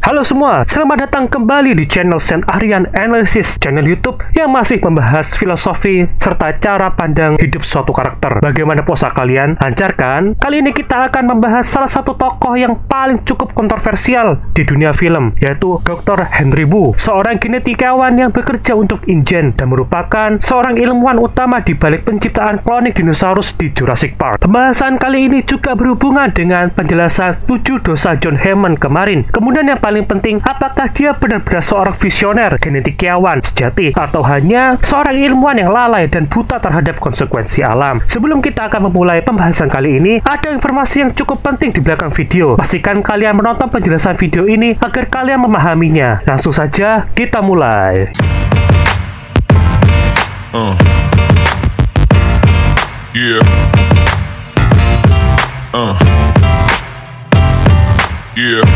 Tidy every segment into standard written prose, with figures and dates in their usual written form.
Halo semua, selamat datang kembali di channel Saint Aryan Analysis, channel YouTube yang masih membahas filosofi serta cara pandang hidup suatu karakter. Bagaimana puasa kalian? Lancar kan? Kali ini kita akan membahas salah satu tokoh yang paling cukup kontroversial di dunia film, yaitu Dr. Henry Wu, seorang genetikawan yang bekerja untuk InGen dan merupakan seorang ilmuwan utama di balik penciptaan kloning dinosaurus di Jurassic Park. Pembahasan kali ini juga berhubungan dengan penjelasan 7 dosa John Hammond kemarin. Kemudian yang paling penting, apakah dia benar-benar seorang visioner genetikawan sejati atau hanya seorang ilmuwan yang lalai dan buta terhadap konsekuensi alam? Sebelum kita akan memulai pembahasan kali ini, ada informasi yang cukup penting di belakang video. Pastikan kalian menonton penjelasan video ini agar kalian memahaminya. Langsung saja kita mulai. Yeah. Yeah.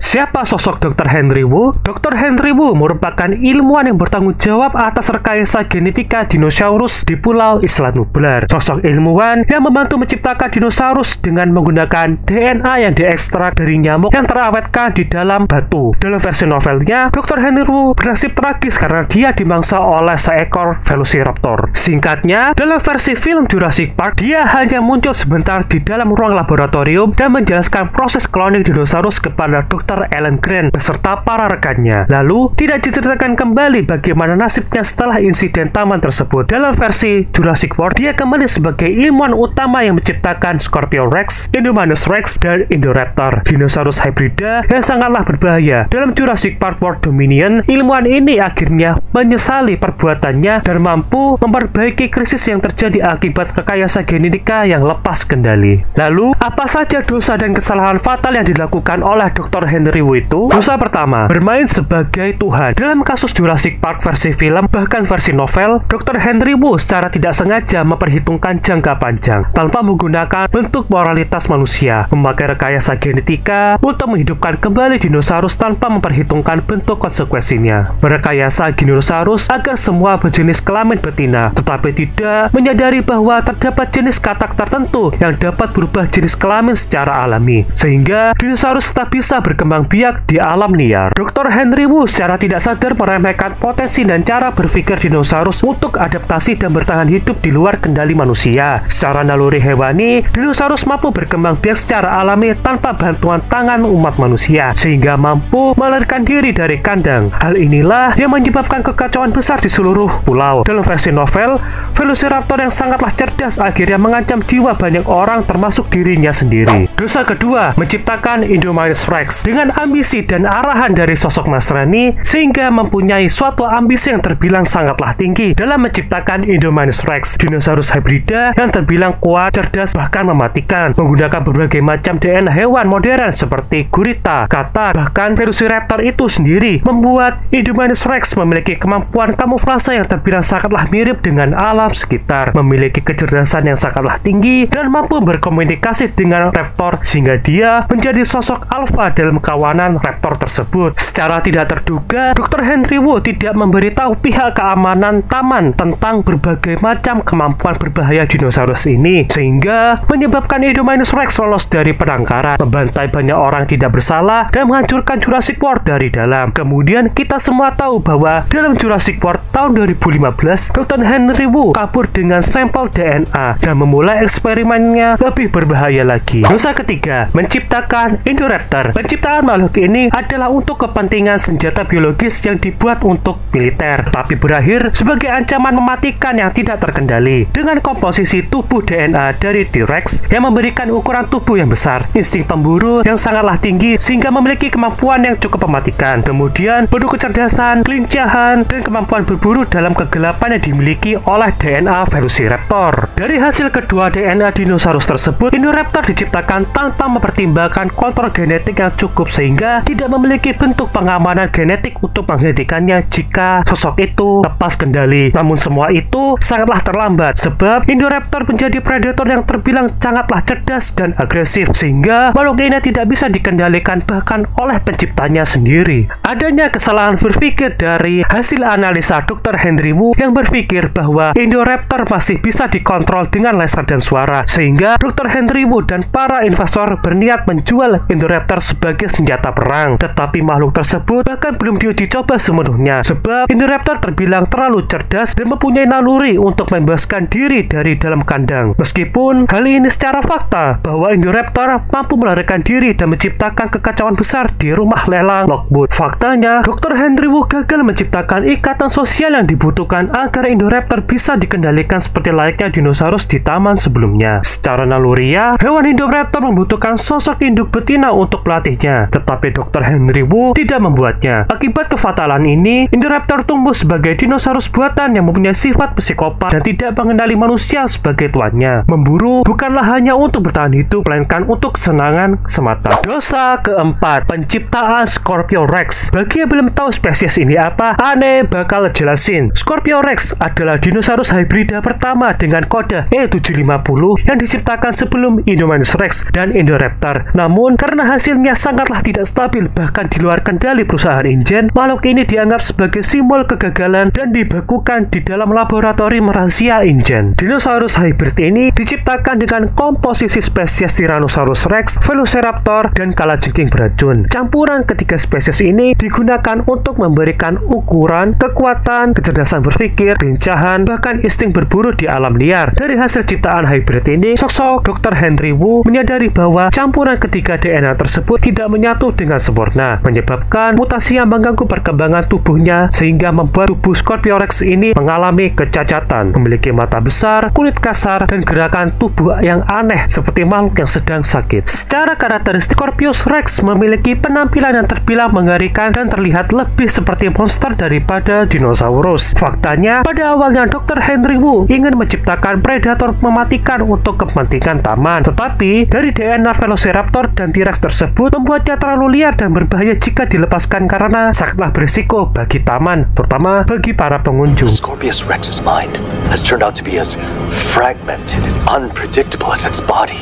Siapa sosok Dr. Henry Wu? Dr. Henry Wu merupakan ilmuwan yang bertanggung jawab atas rekayasa genetika dinosaurus di Pulau Island Nublar. Sosok ilmuwan yang membantu menciptakan dinosaurus dengan menggunakan DNA yang diekstrak dari nyamuk yang terawetkan di dalam batu. Dalam versi novelnya, Dr. Henry Wu bernasib tragis karena dia dimangsa oleh seekor Velociraptor. Singkatnya, dalam versi film Jurassic Park, dia hanya muncul sebentar di dalam ruang laboratorium dan menjelaskan proses kloning dinosaurus kepada Dr. Alan Grant beserta para rekannya. Lalu, tidak diceritakan kembali bagaimana nasibnya setelah insiden taman tersebut. Dalam versi Jurassic World, dia kembali sebagai ilmuwan utama yang menciptakan Scorpio Rex, Indominus Rex, dan Indoraptor, dinosaurus hibrida yang sangatlah berbahaya. Dalam Jurassic Park World Dominion, ilmuwan ini akhirnya menyesali perbuatannya dan mampu memperbaiki krisis yang terjadi akibat rekayasa genetika yang lepas kendali. Lalu, apa saja dosa dan kesalahan fatal yang dilakukan oleh Dr. Henry Wu itu? Dosa pertama, bermain sebagai Tuhan. Dalam kasus Jurassic Park versi film bahkan versi novel, Dr. Henry Wu secara tidak sengaja memperhitungkan jangka panjang tanpa menggunakan bentuk moralitas manusia, memakai rekayasa genetika untuk menghidupkan kembali dinosaurus tanpa memperhitungkan bentuk konsekuensinya, merekayasa dinosaurus agar semua berjenis kelamin betina, tetapi tidak menyadari bahwa terdapat jenis katak tertentu yang dapat berubah jenis kelamin secara alami, sehingga dinosaurus tak bisa berkembang biak di alam liar. Dr. Henry Wu secara tidak sadar meremehkan potensi dan cara berpikir dinosaurus untuk adaptasi dan bertahan hidup di luar kendali manusia. Secara naluri hewani, dinosaurus mampu berkembang biak secara alami tanpa bantuan tangan umat manusia, sehingga mampu melarikan diri dari kandang. Hal inilah yang menyebabkan kekacauan besar di seluruh pulau. Dalam versi novel, Velociraptor yang sangatlah cerdas akhirnya mengancam jiwa banyak orang termasuk dirinya sendiri. Dosa kedua, menciptakan Indominus Rex dengan ambisi dan arahan dari sosok Nasrani, sehingga mempunyai suatu ambisi yang terbilang sangatlah tinggi dalam menciptakan Indominus Rex, dinosaurus hibrida yang terbilang kuat, cerdas, bahkan mematikan, menggunakan berbagai macam DNA hewan modern seperti gurita, kata, bahkan Velociraptor itu sendiri, membuat Indominus Rex memiliki kemampuan kamuflase yang terbilang sangatlah mirip dengan alam sekitar, memiliki kecerdasan yang sangatlah tinggi, dan mampu berkomunikasi dengan raptor, sehingga dia menjadi sosok alfa dalam kawanan raptor tersebut. Secara tidak terduga, Dr. Henry Wu tidak memberitahu pihak keamanan taman tentang berbagai macam kemampuan berbahaya dinosaurus ini, sehingga menyebabkan Indominus Rex lolos dari penangkaran, membantai banyak orang tidak bersalah, dan menghancurkan Jurassic World dari dalam. Kemudian kita semua tahu bahwa dalam Jurassic World tahun 2015, Dr. Henry Wu kabur dengan sampel DNA dan memulai eksperimennya lebih berbahaya lagi. Dosa ketiga, menciptakan Indoraptor. Penciptaan makhluk ini adalah untuk kepentingan senjata biologis yang dibuat untuk militer, tapi berakhir sebagai ancaman mematikan yang tidak terkendali. Dengan komposisi tubuh DNA dari T-Rex yang memberikan ukuran tubuh yang besar, insting pemburu yang sangatlah tinggi sehingga memiliki kemampuan yang cukup mematikan, kemudian penuh kecerdasan, kelincahan, dan kemampuan berburu dalam kegelapan yang dimiliki oleh DNA Velociraptor. Dari hasil kedua DNA dinosaurus tersebut, Indoraptor diciptakan tanpa mempertimbangkan kontrol genetik yang cukup sehingga tidak memiliki bentuk pengamanan genetik untuk menghentikannya jika sosok itu lepas kendali. Namun semua itu sangatlah terlambat sebab Indoraptor menjadi predator yang terbilang sangatlah cerdas dan agresif sehingga makhluk ini tidak bisa dikendalikan bahkan oleh penciptanya sendiri. Adanya kesalahan berpikir dari hasil analisa Dr. Henry Wu yang berpikir bahwa Indoraptor masih bisa dikontrol dengan laser dan suara, sehingga Dr. Henry Wu dan para investor berniat menjual Indoraptor sebagai senjata perang. Tetapi makhluk tersebut bahkan belum diuji coba sepenuhnya sebab Indoraptor terbilang terlalu cerdas dan mempunyai naluri untuk membebaskan diri dari dalam kandang. Meskipun hal ini secara fakta bahwa Indoraptor mampu melarikan diri dan menciptakan kekacauan besar di rumah lelang Lockwood. Faktanya, Dr. Henry Wu gagal menciptakan ikatan sosial yang dibutuhkan agar Indoraptor bisa dikendalikan seperti layaknya dinosaurus di taman sebelumnya. Secara naluriah, hewan Indoraptor membutuhkan sosok induk betina untuk pelatihnya, tetapi Dr. Henry Wu tidak membuatnya. Akibat kefatalan ini, Indoraptor tumbuh sebagai dinosaurus buatan yang mempunyai sifat psikopat dan tidak mengenali manusia sebagai tuannya. Memburu bukanlah hanya untuk bertahan hidup, melainkan untuk kesenangan semata. Dosa keempat, penciptaan Scorpio Rex. Bagi yang belum tahu spesies ini apa, Ane bakal jelasin. Scorpio Rex adalah dinosaurus hibrida pertama dengan kode E750 yang diciptakan sebelum Indominus Rex dan Indoraptor. Namun, karena hasilnya sangatlah tidak stabil bahkan di luar kendali perusahaan InGen, makhluk ini dianggap sebagai simbol kegagalan dan dibekukan di dalam laboratorium rahasia InGen. Dinosaurus hybrid ini diciptakan dengan komposisi spesies Tyrannosaurus Rex, Velociraptor, dan kalajengking beracun. Campuran ketiga spesies ini digunakan untuk memberikan ukuran, kekuatan, kecerdasan berpikir, kelincahan, bahkan insting berburu di alam liar. Dari hasil ciptaan hybrid ini, sosok Dr. Henry Wu menyadari bahwa campuran ketiga DNA tersebut tidak menyatu dengan sempurna, menyebabkan mutasi yang mengganggu perkembangan tubuhnya sehingga membuat tubuh Scorpio Rex ini mengalami kecacatan, memiliki mata besar, kulit kasar, dan gerakan tubuh yang aneh seperti makhluk yang sedang sakit. Secara karakteristik, Scorpio Rex memiliki penampilan yang terbilang mengerikan dan terlihat lebih seperti monster daripada dinosaurus. Faktanya, pada awalnya Dr. Henry Wu ingin menciptakan predator mematikan untuk kepentingan taman, tetapi dari DNA Velociraptor dan T-Rex tersebut membuatnya terlalu liar dan berbahaya jika dilepaskan karena sangatlah berisiko bagi taman, terutama bagi para pengunjung. Scorpius Rex's mind has turned out to be as fragmented and unpredictable as its body.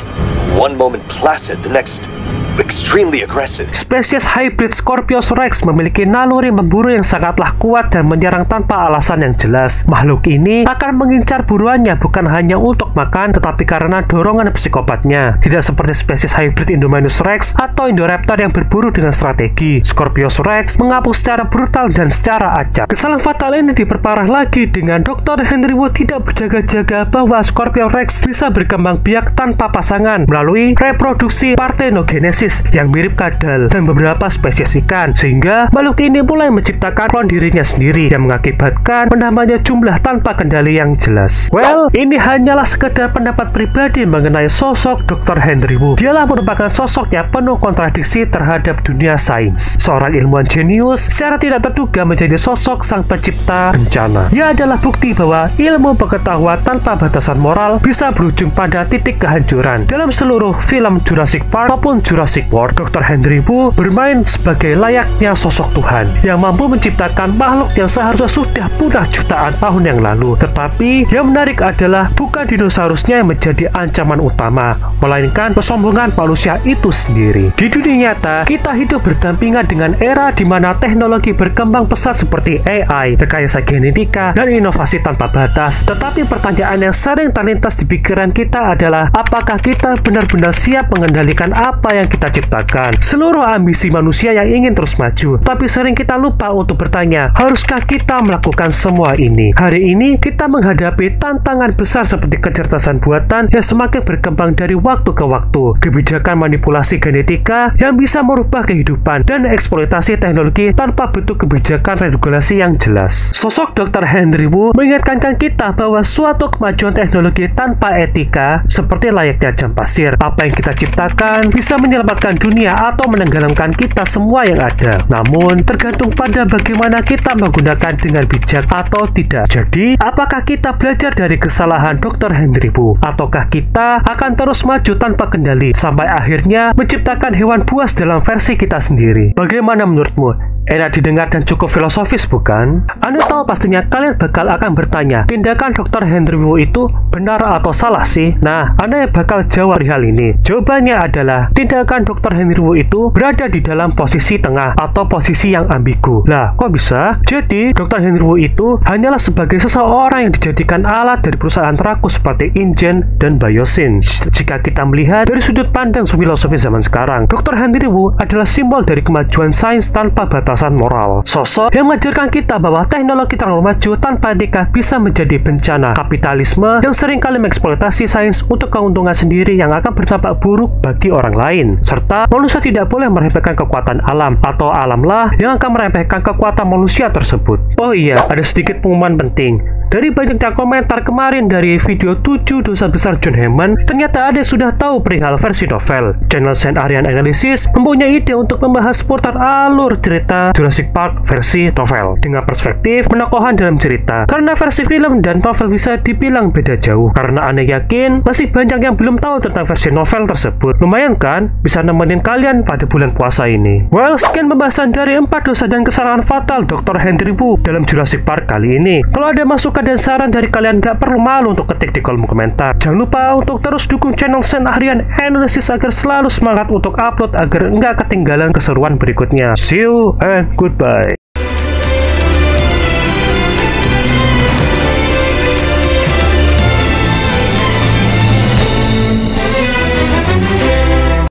One moment placid, the next extremely aggressive. Spesies hybrid Scorpius Rex memiliki naluri memburu yang sangatlah kuat dan menyerang tanpa alasan yang jelas. Makhluk ini akan mengincar buruannya bukan hanya untuk makan, tetapi karena dorongan psikopatnya. Tidak seperti spesies hybrid Indominus Rex atau Indoraptor yang berburu dengan strategi. Scorpius Rex mengapung secara brutal dan secara acak. Kesalahan fatal ini diperparah lagi dengan Dr. Henry Wu tidak berjaga-jaga bahwa Scorpius Rex bisa berkembang biak tanpa pasangan melalui reproduksi parthenogenesis yang mirip kadal dan beberapa spesies ikan, sehingga makhluk ini mulai menciptakan klon dirinya sendiri yang mengakibatkan menambahnya jumlah tanpa kendali yang jelas. Well, ini hanyalah sekedar pendapat pribadi mengenai sosok Dr. Henry Wu. Dialah merupakan sosok yang penuh kontradiksi terhadap dunia sains. Seorang ilmuwan jenius secara tidak terduga menjadi sosok sang pencipta bencana. Ia adalah bukti bahwa ilmu pengetahuan tanpa batasan moral bisa berujung pada titik kehancuran. Dalam seluruh film Jurassic Park maupun Jurassic World, Dr. Henry Wu bermain sebagai layaknya sosok Tuhan yang mampu menciptakan makhluk yang seharusnya sudah punah jutaan tahun yang lalu. Tetapi yang menarik adalah bukan dinosaurusnya yang menjadi ancaman utama, melainkan kesombongan manusia itu sendiri. Di dunia nyata, kita hidup berdampingan dengan era di mana teknologi berkembang pesat seperti AI, rekayasa genetika, dan inovasi tanpa batas. Tetapi pertanyaan yang sering terlintas di pikiran kita adalah, apakah kita benar-benar siap mengendalikan apa yang kita ciptakan? Seluruh ambisi manusia yang ingin terus maju, tapi sering kita lupa untuk bertanya, haruskah kita melakukan semua ini? Hari ini kita menghadapi tantangan besar seperti kecerdasan buatan yang semakin berkembang dari waktu ke waktu, kebijakan manipulasi genetika yang bisa merubah kehidupan, dan eksploitasi teknologi tanpa bentuk kebijakan regulasi yang jelas. Sosok Dr. Henry Wu mengingatkan kita bahwa suatu kemajuan teknologi tanpa etika seperti layaknya jam pasir. Apa yang kita ciptakan bisa menyelamatkan menyelamatkan dunia atau menenggelamkan kita semua yang ada. Namun, tergantung pada bagaimana kita menggunakan dengan bijak atau tidak. Jadi, apakah kita belajar dari kesalahan Dr. Henry Wu? Ataukah kita akan terus maju tanpa kendali sampai akhirnya menciptakan hewan buas dalam versi kita sendiri? Bagaimana menurutmu? Enak didengar dan cukup filosofis, bukan? Anda tahu pastinya kalian bakal akan bertanya, tindakan Dr. Henry Wu itu benar atau salah sih? Nah, Anda bakal jawab hal ini. Jawabannya adalah, tindakan Dr. Henry Wu itu berada di dalam posisi tengah atau posisi yang ambigu. Lah, kok bisa? Jadi, Dr. Henry Wu itu hanyalah sebagai seseorang yang dijadikan alat dari perusahaan terakus seperti InGen dan Biosyn. Jika kita melihat dari sudut pandang filosofi zaman sekarang, Dr. Henry Wu adalah simbol dari kemajuan sains tanpa batas moral. Sosok yang mengajarkan kita bahwa teknologi terlalu maju tanpa etika bisa menjadi bencana. Kapitalisme yang seringkali mengeksploitasi sains untuk keuntungan sendiri yang akan berdampak buruk bagi orang lain. Serta manusia tidak boleh meremehkan kekuatan alam, atau alamlah yang akan meremehkan kekuatan manusia tersebut. Oh iya, ada sedikit pengumuman penting. Dari banyaknya komentar kemarin dari video 7 dosa besar John Hammond, ternyata ada yang sudah tahu perihal versi novel. Channel Saint Arian Analysis mempunyai ide untuk membahas seputar alur cerita Jurassic Park versi novel dengan perspektif penokohan dalam cerita. Karena versi film dan novel bisa dibilang beda jauh. Karena Anda yakin masih banyak yang belum tahu tentang versi novel tersebut. Lumayan kan? Bisa nemenin kalian pada bulan puasa ini. Well, sekian pembahasan dari 4 dosa dan kesalahan fatal Dr. Henry Wu dalam Jurassic Park kali ini. Kalau ada masukan dan saran dari kalian, gak perlu malu untuk ketik di kolom komentar. Jangan lupa untuk terus dukung channel Saint Arian Analysis agar selalu semangat untuk upload agar nggak ketinggalan keseruan berikutnya. See you and goodbye.